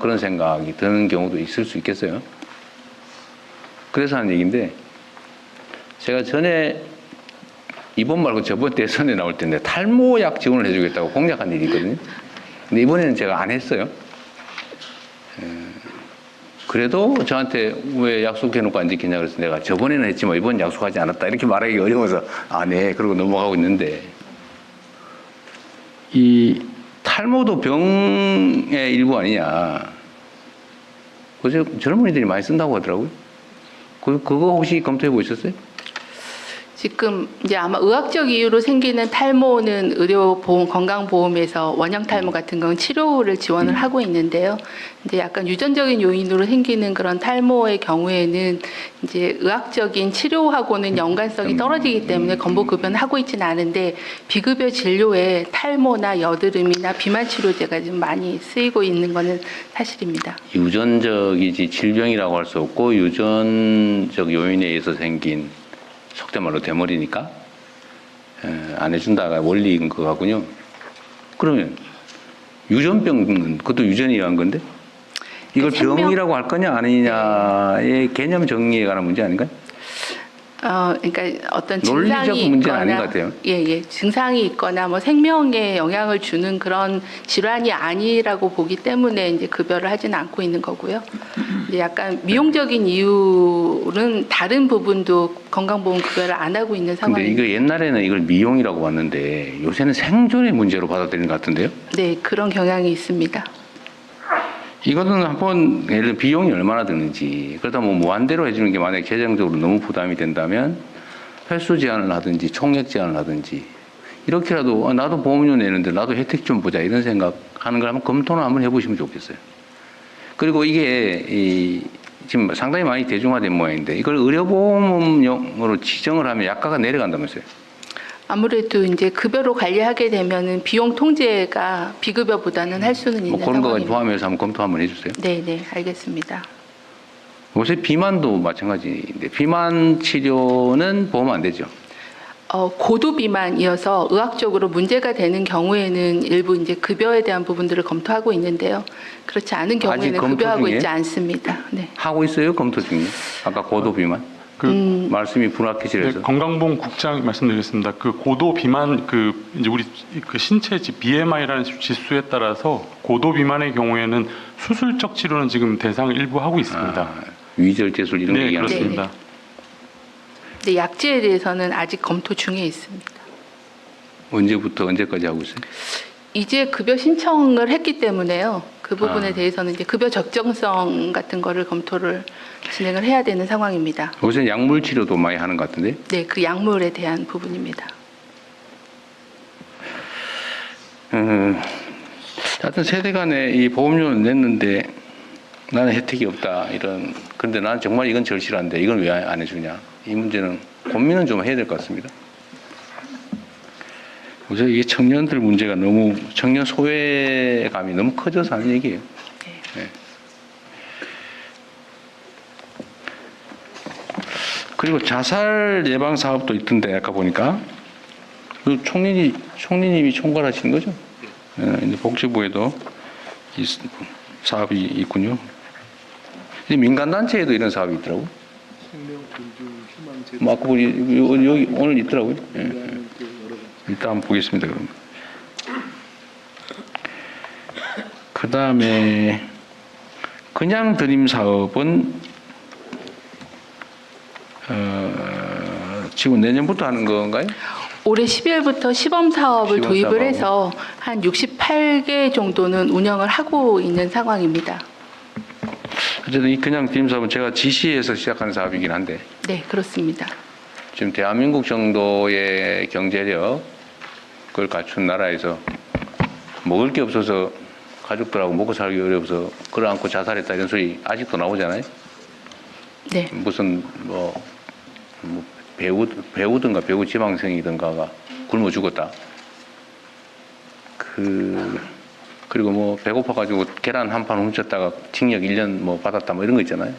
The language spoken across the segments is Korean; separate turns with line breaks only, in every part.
그런 생각이 드는 경우도 있을 수 있겠어요. 그래서 하는 얘기인데, 제가 전에 이번 말고 저번 대선에 나올 때인데 탈모약 지원을 해주겠다고 공약한 일이 있거든요. 근데 이번에는 제가 안 했어요. 그래도 저한테 왜 약속해놓고 안 지키냐 그래서 내가 저번에는 했지만 이번 약속하지 않았다 이렇게 말하기 어려워서 네 그러고 넘어가고 있는데, 이 탈모도 병의 일부 아니냐. 그래서 젊은이들이 많이 쓴다고 하더라고요. 그거 혹시 검토해 보셨어요?
지금 이제 아마 의학적 이유로 생기는 탈모는 의료보험, 건강보험에서 원형 탈모 같은 건 치료를 지원을 하고 있는데요. 이제 약간 유전적인 요인으로 생기는 그런 탈모의 경우에는 이제 의학적인 치료하고는 연관성이 떨어지기 때문에 건보급여는 하고 있지는 않은데, 비급여 진료에 탈모나 여드름이나 비만 치료제가 좀 많이 쓰이고 있는 것은 사실입니다.
유전적이지 질병이라고 할 수 없고 유전적 요인에 의해서 생긴, 속된 말로 대머리니까 안 해준다가 원리인 것 같군요. 그러면 유전병은 그것도 유전이 의한 건데 이걸 병이라고 할 거냐 아니냐의 개념 정리에 관한 문제 아닌가요?
그러니까 어떤
논리적
증상이
문제는
있거나,
아닌 것 같아요.
예, 증상이 있거나 뭐 생명에 영향을 주는 그런 질환이 아니라고 보기 때문에 이제 급여를 하지는 않고 있는 거고요. 이제 약간 미용적인 이유는 다른 부분도 건강보험 급여를 안 하고 있는
근데
상황입니다.
이거 옛날에는 이걸 미용이라고 봤는데 요새는 생존의 문제로 받아들이는 것 같은데요?
네, 그런 경향이 있습니다.
이거는 한번 예를 들어 비용이 얼마나 드는지, 그러다 뭐 무한대로 해주는 게 만약에 재정적으로 너무 부담이 된다면 횟수 제한을 하든지 총액 제한을 하든지 이렇게라도 나도 보험료 내는데 나도 혜택 좀 보자 이런 생각하는 걸 한번 검토는 한번 해보시면 좋겠어요. 그리고 이게 지금 상당히 많이 대중화된 모양인데 이걸 의료보험용으로 지정을 하면 약가가 내려간다면서요.
아무래도 이제 급여로 관리하게 되면은 비용 통제가 비급여보다는 할 수는 있는
뭐 그런 거까지
상황입니다.
포함해서 한번 검토 한번 해주세요.
네, 알겠습니다.
요새 비만도 마찬가지인데 비만 치료는 보험 안 되죠.
고도 비만이어서 의학적으로 문제가 되는 경우에는 일부 이제 급여에 대한 부분들을 검토하고 있는데요. 그렇지 않은 경우에는
검토
급여하고
중이에요?
있지 않습니다. 네.
하고 있어요? 검토 중이에요? 아까 고도 비만? 말씀이 불확실해서.
네, 건강보험국장 말씀드리겠습니다. 그 고도 비만 이제 우리 그 신체 BMI라는 지수에 따라서 고도 비만의 경우에는 수술적 치료는 지금 대상을 일부 하고 있습니다.
위절제술 이런 거
네,
얘기하는 거예요?
그렇습니다.
근데 약제에 대해서는 아직 검토 중에 있습니다.
언제부터 언제까지 하고 있어요?
이제 급여 신청을 했기 때문에요. 그 부분에 대해서는 이제 급여 적정성 같은 거를 검토를 진행을 해야 되는 상황입니다.
요새 약물 치료도 많이 하는 것 같은데?
네, 그 약물에 대한 부분입니다.
하여튼 세대 간에 이 보험료를 냈는데 나는 혜택이 없다 이런. 그런데 나는 정말 이건 절실한데 이건 왜 안 해주냐. 이 문제는 고민은 좀 해야 될 것 같습니다. 요새 이게 청년들 문제가 너무, 청년 소외감이 너무 커져서 하는 얘기예요. 네. 그리고 자살 예방 사업도 있던데 아까 보니까 그 총리님이 총괄하시는 거죠? 네, 복지부에도 이 사업이 있군요. 민간 단체에도 이런 사업이 있더라고. 생명 존중 희망 제도. 뭐 아까 보니 여기 오늘 있더라고요. 네. 일단 한번 보겠습니다. 그럼. 그 다음에 그냥 드림 사업은 지금 내년부터 하는 건가요?
올해 12월부터 시범 사업을
시범
도입을
사업하고.
해서 한 68개 정도는 운영을 하고 있는 상황입니다.
어쨌든 이 그냥 드림 사업은 제가 지시해서 시작한 사업이긴 한데
네, 그렇습니다.
지금 대한민국 정도의 경제력 그걸 갖춘 나라에서 먹을 게 없어서 가족들하고 먹고 살기 어려워서 끌어안고 자살했다 이런 소리 아직도 나오잖아요.
네.
무슨 뭐 배우든가 배우 지망생이든가가 굶어 죽었다. 그리고 뭐 배고파가지고 계란 한 판 훔쳤다가 징역 1년 뭐 받았다 뭐 이런 거 있잖아요.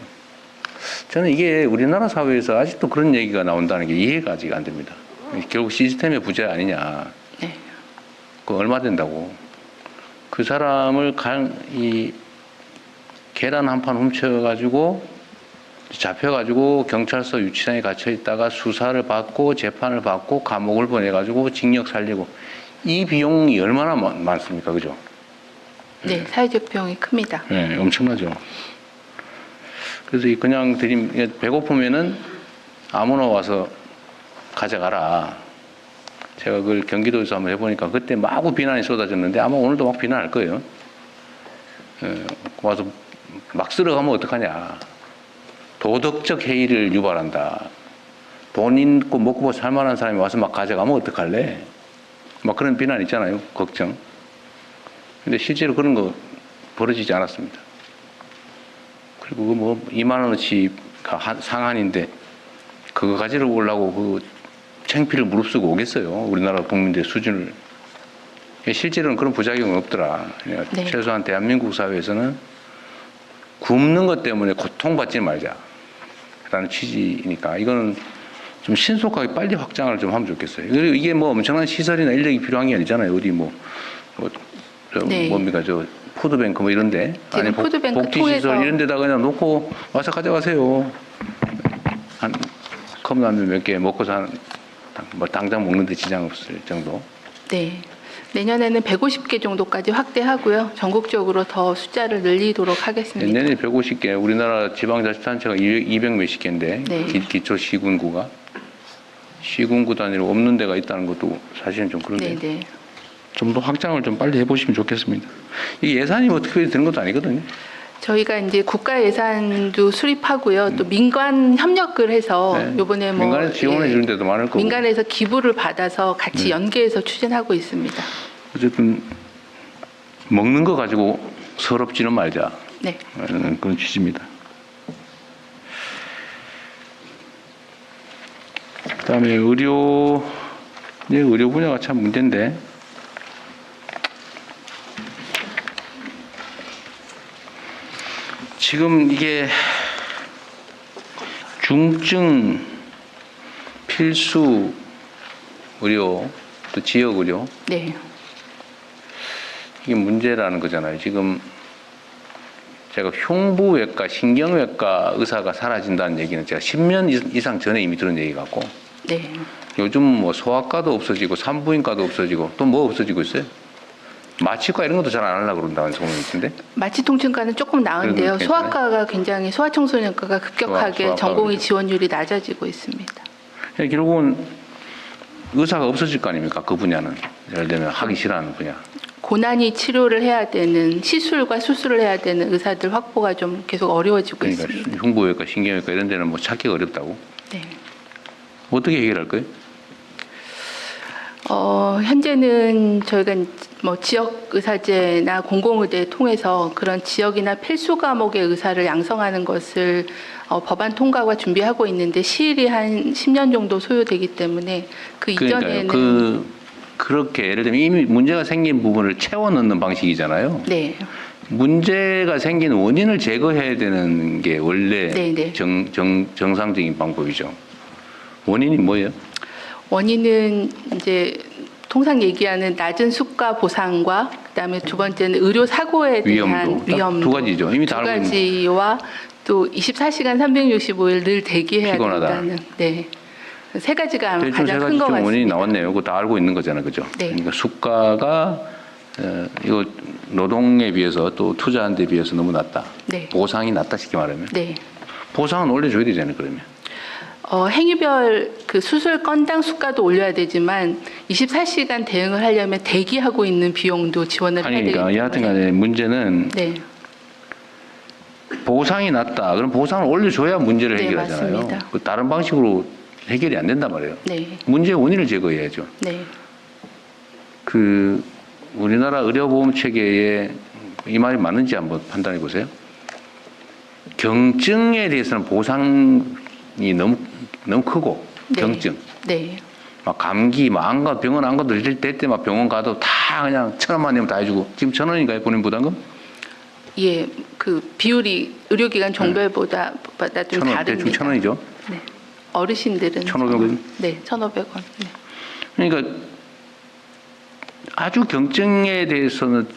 저는 이게 우리나라 사회에서 아직도 그런 얘기가 나온다는 게 이해가 아직 안 됩니다. 결국 시스템의 부재 아니냐.
네.
그 얼마 된다고. 그 사람을 계란 한 판 훔쳐가지고 잡혀가지고 경찰서 유치장에 갇혀 있다가 수사를 받고 재판을 받고 감옥을 보내가지고 징역 살리고 이 비용이 얼마나 많습니까, 그죠?
네, 사회적 비용이 큽니다.
네, 엄청나죠. 그래서 그냥 배고프면은 아무나 와서 가져가라. 제가 그걸 경기도에서 한번 해보니까 그때 마구 비난이 쏟아졌는데 아마 오늘도 막 비난할 거예요. 와서 막 쓸어가면 어떡하냐. 도덕적 해이를 유발한다. 돈 있고 먹고 살만한 사람이 와서 막 가져가면 어떡할래? 막 그런 비난 있잖아요. 걱정. 근데 실제로 그런 거 벌어지지 않았습니다. 그리고 뭐 2만 원어치가 상한인데 그거 가지러 오려고 그 창피를 무릅쓰고 오겠어요. 우리나라 국민들의 수준을. 실제로는 그런 부작용은 없더라.
네.
최소한 대한민국 사회에서는 굶는 것 때문에 고통받지 말자라는 취지니까 이거는 좀 신속하게 빨리 확장을 좀 하면 좋겠어요. 그리고 이게 뭐 엄청난 시설이나 인력이 필요한 게 아니잖아요. 어디
네.
뭡니까 푸드뱅크 뭐 이런데
지금 푸드뱅크
복지시설
통해서
이런 데다 그냥 놓고 와서 가져가세요. 한 컵라면 몇 개 먹고 뭐 당장 먹는데 지장 없을 정도.
네. 내년에는 150개 정도까지 확대하고요. 전국적으로 더 숫자를 늘리도록 하겠습니다.
내년에 150개, 우리나라 지방자치단체가 200 몇십 개인데
네.
기초 시군구가 시군구 단위로 없는 데가 있다는 것도 사실은 좀 그런데
네, 네.
좀 더 확장을 좀 빨리 해보시면 좋겠습니다. 이 예산이 뭐 특별히 드는 것도 아니거든요.
저희가 이제 국가 예산도 수립하고요. 또 민간 협력을 해서
네.
요번에 뭐
민간에서 지원해 주는 데도 많을 거고.
민간에서 기부를 받아서 같이 연계해서 추진하고 있습니다.
어쨌든 먹는 거 가지고 서럽지는 말자.
네.
그런 취지입니다. 그다음에 의료 분야가 참 문제인데 지금 이게 중증 필수 의료 또 지역 의료
네.
이게 문제라는 거잖아요. 지금 제가 흉부외과, 신경외과 의사가 사라진다는 얘기는 제가 10년 이상 전에 이미 들은 얘기 같고
네.
요즘 뭐 소아과도 없어지고 산부인과도 없어지고 또 뭐 없어지고 있어요? 마취과 이런 것도 잘 안 하려고 그런다는 소문이 있던데.
마취통증과는 조금 나은데요.
그래도
소아과가 굉장히 소아청소년과가 급격하게
소아과가
전공의
그렇죠.
지원율이 낮아지고 있습니다.
결국은 의사가 없어질 거 아닙니까? 그 분야는 예를 들면 하기 싫어하는 분야.
고난이 치료를 해야 되는 시술과 수술을 해야 되는 의사들 확보가 좀 계속 어려워지고
그러니까
있습니다.
흉부외과, 신경외과 이런 데는 뭐 찾기가 어렵다고.
네.
어떻게 해결할 거예요?
현재는 저희가 뭐 지역 의사제나 공공의대 통해서 그런 지역이나 필수 과목의 의사를 양성하는 것을 법안 통과가 준비하고 있는데 시일이 한 10년 정도 소요되기 때문에 그 이전에는
그렇게 예를 들면 이미 문제가 생긴 부분을 채워 넣는 방식이잖아요.
네.
문제가 생긴 원인을 제거해야 되는 게 원래
네네.
정상적인 방법이죠. 원인이 뭐예요?
원인은 이제 통상 얘기하는 낮은 수가 보상과 그다음에 두 번째는 의료 사고에 대한 위험도
두 가지죠. 이미
두
다 알고 있는.
가지와 또 24시간 365일 늘 대기해야
피곤하다.
된다는 네. 세 가지가 아마
대충 세
가장
가지
큰 것
좀 원인이
같습니다.
나왔네요. 그거 다 알고 있는 거잖아요, 그죠?
네.
그러니까 수가가 이거 노동에 비해서 또 투자한 데 비해서 너무 낮다.
네.
보상이 낮다 쉽게 말하면.
네.
보상은 올려줘야 되잖아요, 그러면.
행위별 그 수술 건당 수가도 올려야 되지만 24시간 대응을 하려면 대기하고 있는 비용도 지원을 해야 되기
그러니까
때문에.
여하튼간에 문제는
네.
보상이 낮다. 그럼 보상을 올려줘야 문제를
네,
해결하잖아요.
맞습니다.
그 다른 방식으로 해결이 안 된단 말이에요.
네.
문제의 원인을 제거해야죠.
네.
그 우리나라 의료보험 체계에 이 말이 맞는지 한번 판단해 보세요. 경증에 대해서는 보상이 너무 크고
네.
경증.
네.
막 감기, 막 안 가, 병원 안 가도 될 때 막 병원 가도 다 그냥 1,000원만 내면 다 해주고. 지금 1,000원인가요? 본인 부담금?
예, 그 비율이 의료기관 종별보다 좀
1,000원,
다릅니다.
대충 1,000원이죠.
네. 어르신들은
1,500원?
네, 1,500원. 네.
그러니까 아주 경증에 대해서는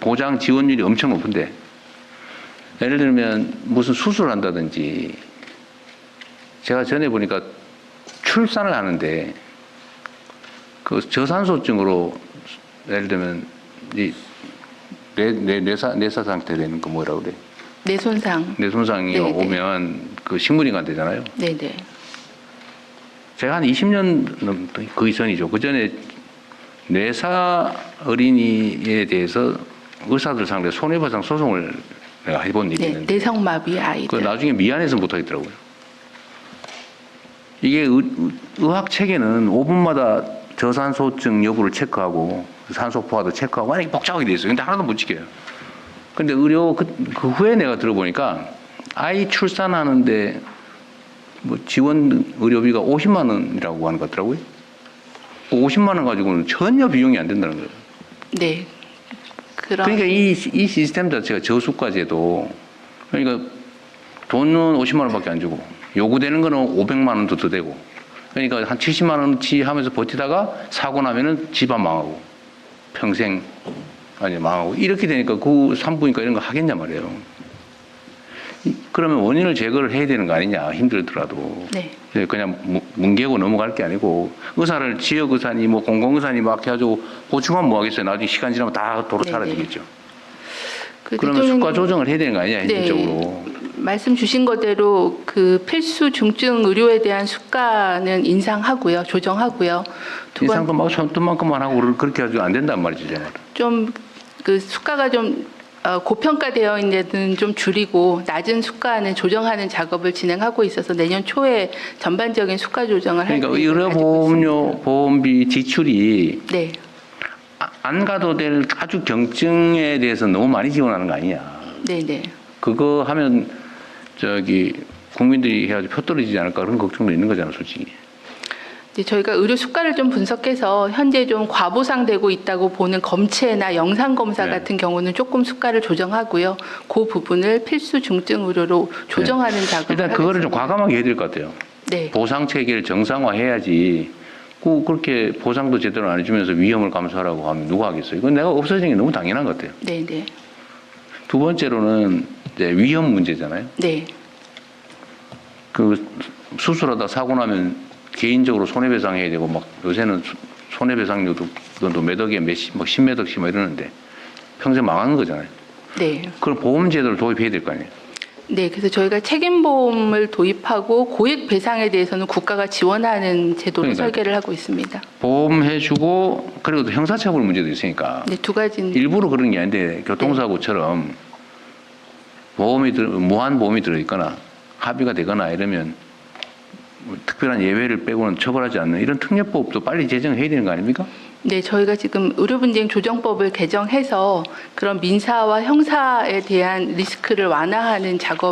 보장 지원율이 엄청 높은데 예를 들면 무슨 수술을 한다든지 제가 전에 보니까 출산을 하는데 그 저산소증으로 예를 들면 이 뇌사 상태 되는 거 뭐라고 그래?
뇌손상.
뇌손상이
네네.
오면 그 식물인간 되잖아요.
네네.
제가 한 20년 그 이전이죠. 그 전에 뇌사 어린이에 대해서 의사들 상대 손해배상 소송을 내가 해본 일이
네,
있는데
내성마비
그
아이들.
나중에 미안해서 못하겠더라고요. 이게 의학 체계는 5분마다 저산소증 여부를 체크하고 산소 포화도 체크하고 완전히 복잡하게 돼 있어요. 근데 하나도 못 지켜요. 근데 의료 그 후에 내가 들어보니까 아이 출산하는데 뭐 지원 의료비가 50만 원이라고 하는 것 같더라고요. 50만 원 가지고는 전혀 비용이 안 된다는 거예요.
네.
그러니까 이 시스템 자체가 저수가제도 그러니까 돈은 50만 원밖에 안 주고 요구되는 거는 500만 원도 더 되고 그러니까 한 70만 원치 하면서 버티다가 사고 나면은 집안 망하고 평생 아니 망하고 이렇게 되니까 그 산부인과 이런 거 하겠냐 말이에요. 그러면 원인을 제거를 해야 되는 거 아니냐 힘들더라도
네.
그냥 뭉개고 넘어갈 게 아니고 의사를 지역 의사니 뭐 공공 의사니 막 해가지고 보충하면 뭐 하겠어요. 나중에 시간 지나면 다 도로 사라지겠죠. 그러면
대통령님-
수가 조정을 해야 되는 거 아니냐
네.
현실적으로.
말씀 주신 거대로 그 필수 중증 의료에 대한 수가는 인상하고요, 조정하고요. 두 번
인상도 막 손톱만큼만 하고 그렇게 해가지고 안 된단 말이죠. 제가.
좀 그 수가가 좀 고평가되어 있는 데는 좀 줄이고 낮은 수가는 조정하는 작업을 진행하고 있어서 내년 초에 전반적인 수가 조정을 할
그러니까
계획을 가지고
의료보험료
있습니다.
보험비 지출이
네,
안 가도 될 아주 경증에 대해서 너무 많이 지원하는 거 아니냐.
네, 네.
그거 하면 저기 국민들이 해가지고 표 떨어지지 않을까 그런 걱정도 있는 거잖아, 솔직히.
이제 저희가 의료 수가를 좀 분석해서 현재 좀 과보상되고 있다고 보는 검체나 영상 검사
네.
같은 경우는 조금 수가를 조정하고요. 그 부분을 필수 중증 의료로 조정하는 작업을
일단 그거를 좀
하겠습니다.
과감하게 해야 될 것 같아요.
네,
보상 체계를 정상화해야지. 그렇게 보상도 제대로 안 해주면서 위험을 감수하라고 하면 누가 하겠어요? 이건 내가 없어지는 게 너무 당연한 것 같아요.
네, 네,
두 번째로는 이제 위험 문제잖아요.
네,
그 수술하다 사고 나면 개인적으로 손해배상해야 되고 막 요새는 손해배상료도 몇 억에 막 10몇 억씩 막 이러는데 평생 망하는 거잖아요.
네.
그럼 보험제도를 도입해야 될 거 아니에요.
네, 그래서 저희가 책임보험을 도입하고 고액 배상에 대해서는 국가가 지원하는 제도를
그러니까요.
설계를 하고 있습니다.
보험해주고 그리고 또 형사처벌 문제도 있으니까
네, 두 가지는
일부러 그런 게 아닌데 교통사고처럼 무한 보험이 들어있거나 합의가 되거나 이러면 뭐 특별한 예외를 빼고는 처벌하지 않는 이런 특례법도 빨리 제정해야 되는 거 아닙니까?
네, 저희가 지금 의료분쟁 조정법을 개정해서 그런 민사와 형사에 대한 리스크를 완화하는 작업